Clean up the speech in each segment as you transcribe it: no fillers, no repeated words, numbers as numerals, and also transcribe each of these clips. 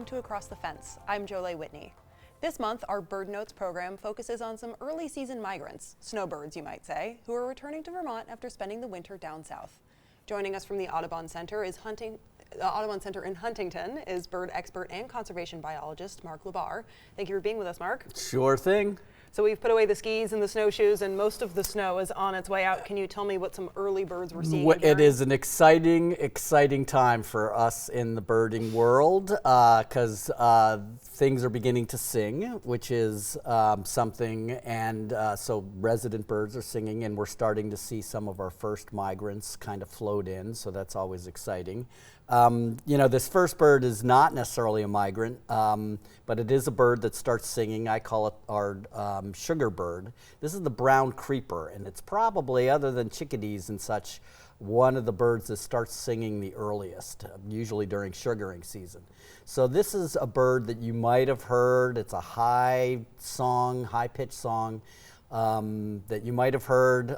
to Across the Fence. I'm Jolie Whitney. This month, our Bird Notes program focuses on some early season migrants, snowbirds you might say, who are returning to Vermont after spending the winter down south. Joining us from the Audubon Center in Huntington is bird expert and conservation biologist Mark LaBarr. Thank you for being with us, Mark. Sure thing. So we've put away the skis and the snowshoes, and most of the snow is on its way out. Can you tell me what some early birds we're seeing? It is an exciting time for us in the birding world because things are beginning to sing, which is something, and so resident birds are singing, and we're starting to see some of our first migrants kind of float in, so that's always exciting. This first bird is not necessarily a migrant, but it is a bird that starts singing. I call it our sugar bird. This is the brown creeper, and it's probably, other than chickadees and such, one of the birds that starts singing the earliest, usually during sugaring season. So this is a bird that you might have heard. It's a high-pitched song. That you might have heard.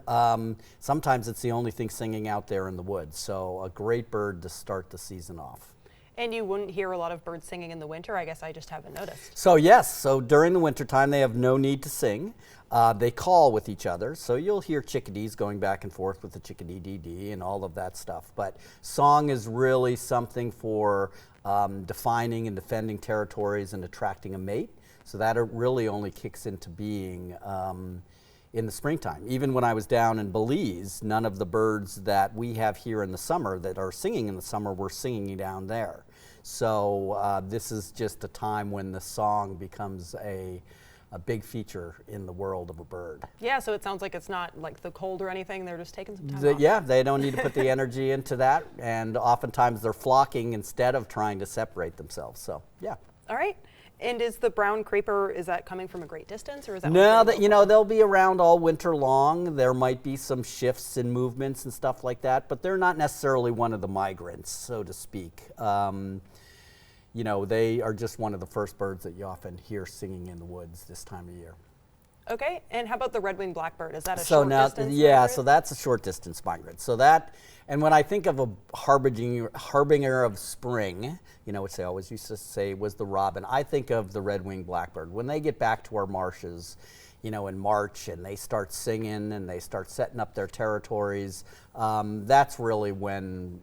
Sometimes it's the only thing singing out there in the woods, so a great bird to start the season off. And you wouldn't hear a lot of birds singing in the winter? I guess I just haven't noticed. So yes, so during the wintertime they have no need to sing. They call with each other, so you'll hear chickadees going back and forth with the chickadee-dee-dee and all of that stuff. But song is really something for defining and defending territories and attracting a mate. So that really only kicks into being in the springtime. Even when I was down in Belize, none of the birds that we have here in the summer that are singing in the summer were singing down there. So this is just a time when the song becomes a big feature in the world of a bird. Yeah, so it sounds like it's not like the cold or anything, they're just taking some time off. Yeah, they don't need to put the energy into that, and oftentimes they're flocking instead of trying to separate themselves, so yeah. All right. And is the brown creeper, is that coming from a great distance, or is that? No, they'll be around all winter long. There might be some shifts in movements and stuff like that, but they're not necessarily one of the migrants, so to speak. They are just one of the first birds that you often hear singing in the woods this time of year. Okay, and how about the red-winged blackbird? Is that a short distance? Yeah, migrant? so that's a short distance migrant. So that, and when I think of a harbinger of spring, which they always used to say was the robin, I think of the red-winged blackbird. When they get back to our marshes, in March, and they start singing and they start setting up their territories, that's really when,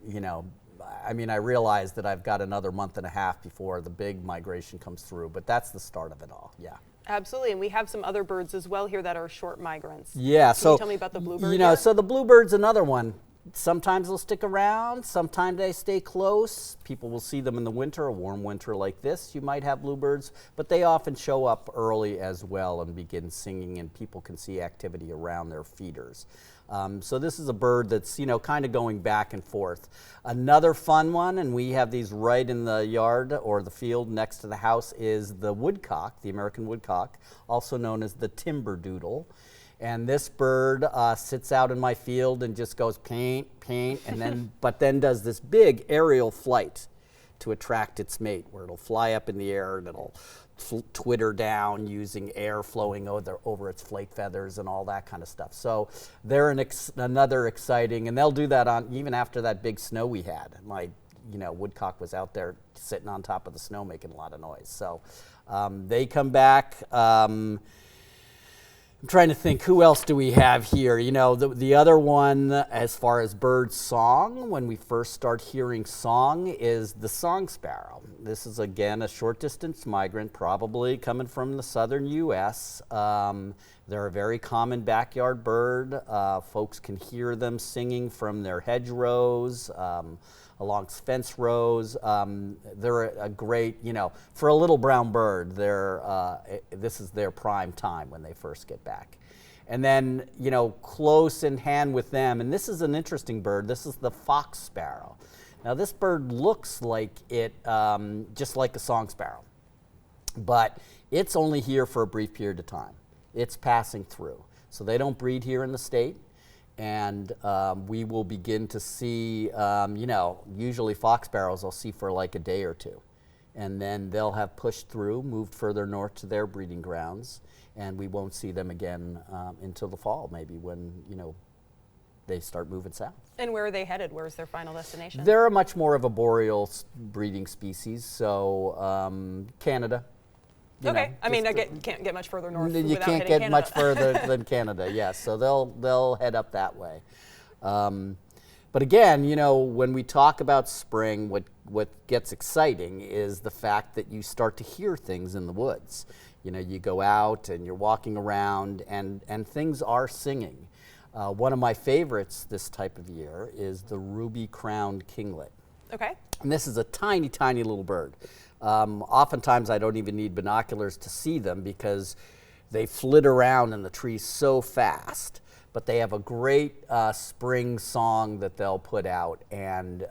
I realize that I've got another month and a half before the big migration comes through, but that's the start of it all, yeah. Absolutely, and we have some other birds as well here that are short migrants. Yeah, Can you tell me about the bluebird? So the bluebird's another one. Sometimes they'll stick around, sometimes they stay close. People will see them in the winter, a warm winter like this. You might have bluebirds, but they often show up early as well and begin singing, and people can see activity around their feeders. So this is a bird that's, kind of going back and forth. Another fun one, and we have these right in the yard or the field next to the house, is the woodcock, the American woodcock, also known as the timberdoodle. And this bird sits out in my field and just goes paint, and then but then does this big aerial flight to attract its mate, where it'll fly up in the air and it'll twitter down using air flowing over its flake feathers and all that kind of stuff. So they're another exciting, and they'll do that even after that big snow we had. My woodcock was out there sitting on top of the snow making a lot of noise. So they come back. I'm trying to think, who else do we have here? The other one, as far as bird song, when we first start hearing song, is the song sparrow. This is, again, a short distance migrant, probably coming from the southern U.S. They're a very common backyard bird. Folks can hear them singing from their hedgerows, along fence rows. They're a great, for a little brown bird, this is their prime time when they first get back. And then, close in hand with them, and this is an interesting bird, this is the fox sparrow. Now this bird looks like it, just like a song sparrow, but it's only here for a brief period of time. It's passing through. So they don't breed here in the state. And we will begin to see, usually fox sparrows I'll see for like a day or two. And then they'll have pushed through, moved further north to their breeding grounds, and we won't see them again until the fall, maybe, when, they start moving south. And where are they headed? Where's their final destination? They're much more of a boreal breeding species, so Canada. Okay, I mean, can't get much further north. You without can't hitting get Canada. much further than Canada, yes. So they'll head up that way. But again, you know, when we talk about spring, what gets exciting is the fact that you start to hear things in the woods. You know, you go out and you're walking around, and things are singing. One of my favorites this type of year is the ruby-crowned kinglet. Okay. And this is a tiny, tiny little bird. Oftentimes I don't even need binoculars to see them because they flit around in the trees so fast. But they have a great spring song that they'll put out, and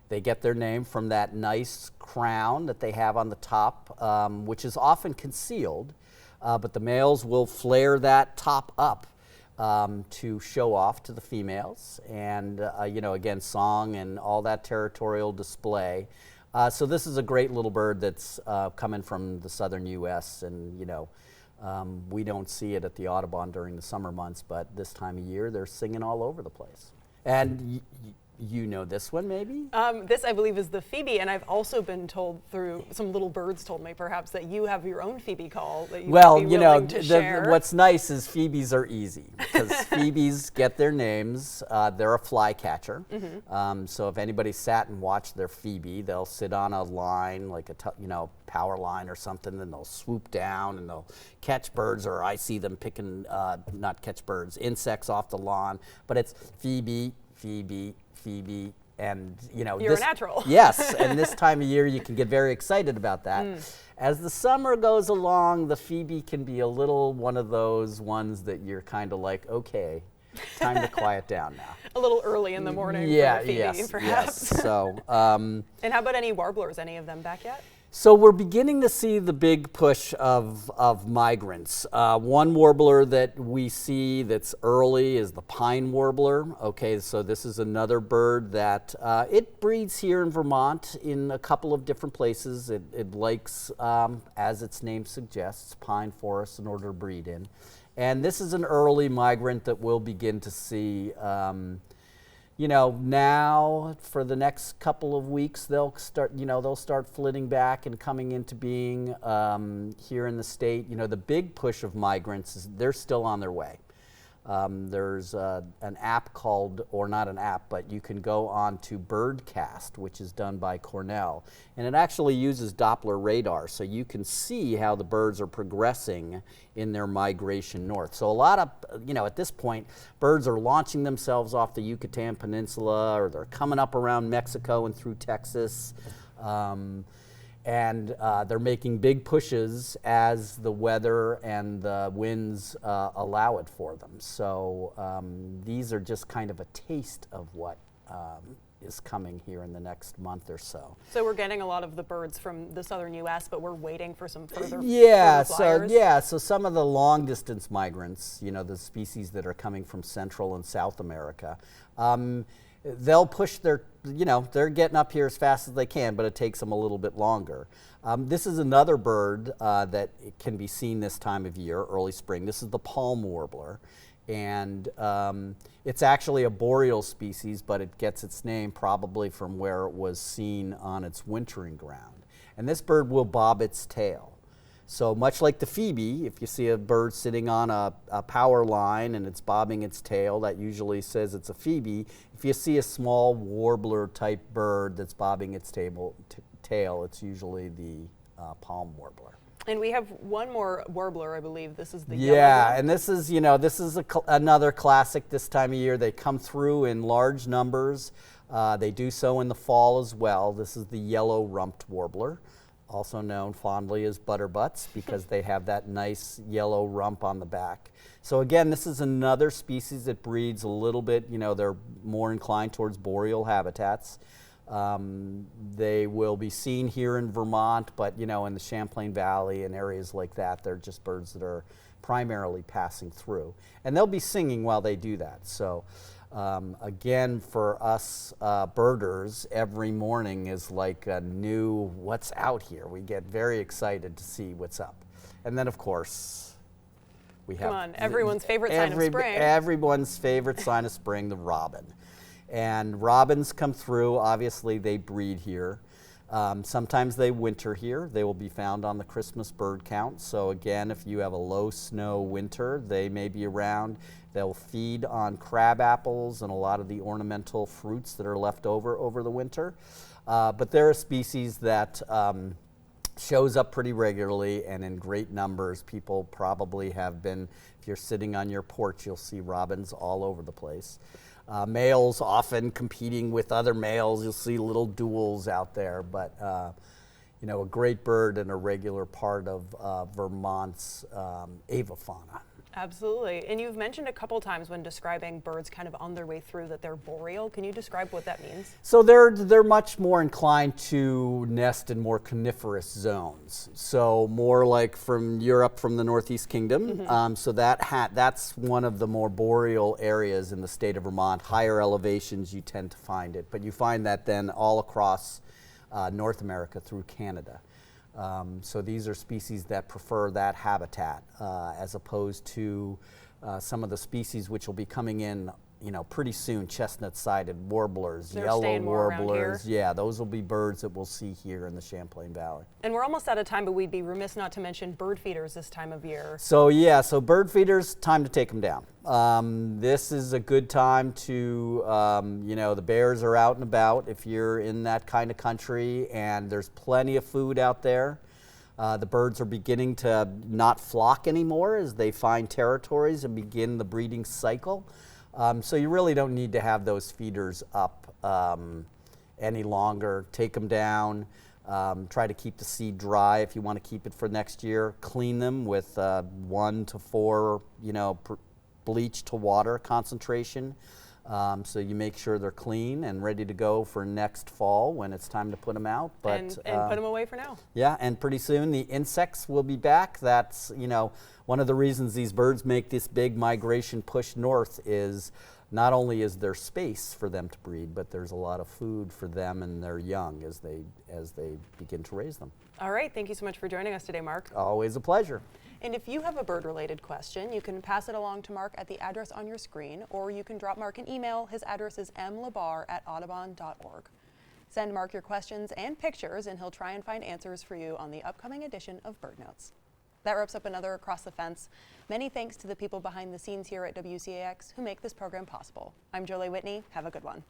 they get their name from that nice crown that they have on the top, which is often concealed, but the males will flare that top up to show off to the females, and you know, again, song and all that territorial display. So this is a great little bird that's coming from the southern U.S., and you know, we don't see it at the Audubon during the summer months, but this time of year they're singing all over the place. And you know this one, maybe? This, I believe, is the phoebe, and I've also been told through some little birds told me perhaps that you have your own phoebe call that you well, would be you know, willing to share. what's nice is phoebes are easy because phoebes get their names. They're a flycatcher. So if anybody sat and watched their phoebe, they'll sit on a line like a power line or something, and they'll swoop down and they'll catch birds, or I see them picking not catch birds, insects off the lawn. But it's phoebe, phoebe, phoebe, and you know, you're a natural. Yes, and this time of year you can get very excited about that. As the summer goes along, the phoebe can be a little one of those ones that you're kind of like, okay, time to quiet down now. A little early in the morning Yeah, for the phoebe, perhaps. yes. So, and how about any warblers? Any of them back yet? so we're beginning to see the big push of migrants. One warbler that we see that's early is the pine warbler. Okay, so this is another bird that it breeds here in Vermont in a couple of different places. It likes, as its name suggests, pine forests in order to breed in. And this is an early migrant that we'll begin to see. You know, now for the next couple of weeks, they'll start flitting back and coming into being here in the state. You know, the big push of migrants is they're still on their way. There's an app called, or not an app, but you can go on to Birdcast, which is done by Cornell, and it actually uses Doppler radar, so you can see how the birds are progressing in their migration north. So a lot of, you know, at this point, birds are launching themselves off the Yucatan Peninsula, or they're coming up around Mexico and through Texas. And they're making big pushes as the weather and the winds allow it for them. So these are just kind of a taste of what is coming here in the next month or so. So we're getting a lot of the birds from the southern U.S., but we're waiting for some further flyers. So some of the long distance migrants, you know, the species that are coming from Central and South America, they'll push their, you know, they're getting up here as fast as they can, but it takes them a little bit longer. This is another bird that can be seen this time of year, early spring. This is the palm warbler, and it's actually a boreal species, but it gets its name probably from where it was seen on its wintering ground. And this bird will bob its tail. So much like the phoebe, if you see a bird sitting on a power line and it's bobbing its tail, that usually says it's a phoebe. If you see a small warbler type bird that's bobbing its tail, it's usually the palm warbler. And we have one more warbler, I believe. This is the yellow one. And this is, you know, this is another classic this time of year. They come through in large numbers. They do so in the fall as well. This is the yellow-rumped warbler, also known fondly as butterbutts, because they have that nice yellow rump on the back. So again, this is another species that breeds a little bit, you know, they're more inclined towards boreal habitats. They will be seen here in Vermont, but you know, in the Champlain Valley and areas like that, they're just birds that are primarily passing through. And they'll be singing while they do that. So again, for us birders, every morning is like a new what's out here. We get very excited to see what's up. And then of course, We Come on, everyone's favorite sign of spring. Everyone's favorite sign of spring, the robin. And robins come through. Obviously, they breed here. Sometimes they winter here. They will be found on the Christmas bird count. So again, if you have a low snow winter, they may be around. They'll feed on crab apples and a lot of the ornamental fruits that are left over the winter. But they're a species that shows up pretty regularly and in great numbers. People probably have been, if you're sitting on your porch, you'll see robins all over the place. Males often competing with other males. You'll see little duels out there, but you know, a great bird and a regular part of Vermont's avifauna. Absolutely. And you've mentioned a couple times when describing birds kind of on their way through that they're boreal. Can you describe what that means? So they're much more inclined to nest in more coniferous zones. So more like from Europe, from the Northeast Kingdom. Mm-hmm. So that's one of the more boreal areas in the state of Vermont. Higher elevations, you tend to find it, but you find that then all across North America through Canada. So these are species that prefer that habitat as opposed to some of the species which will be coming in, you know, pretty soon. Chestnut-sided warblers, They're yellow warblers. Around here. Yeah, those will be birds that we'll see here in the Champlain Valley. And we're almost out of time, but we'd be remiss not to mention bird feeders this time of year. So yeah, so bird feeders, time to take them down. This is a good time to, you know, the bears are out and about if you're in that kind of country, and there's plenty of food out there. The birds are beginning to not flock anymore as they find territories and begin the breeding cycle. So you really don't need to have those feeders up any longer. Take them down. Try to keep the seed dry if you want to keep it for next year. Clean them with 1 to 4, you know, bleach to water concentration. So you make sure they're clean and ready to go for next fall when it's time to put them out. But and put them away for now. Yeah, and pretty soon the insects will be back. That's, you know, one of the reasons these birds make this big migration push north is not only is there space for them to breed, but there's a lot of food for them and their young as they begin to raise them. All right, thank you so much for joining us today, Mark. Always a pleasure. And if you have a bird-related question, you can pass it along to Mark at the address on your screen, or you can drop Mark an email. His address is mlabarr@audubon.org. Send Mark your questions and pictures, and he'll try and find answers for you on the upcoming edition of Bird Notes. That wraps up another Across the Fence. Many thanks to the people behind the scenes here at WCAX who make this program possible. I'm Jolie Whitney. Have a good one.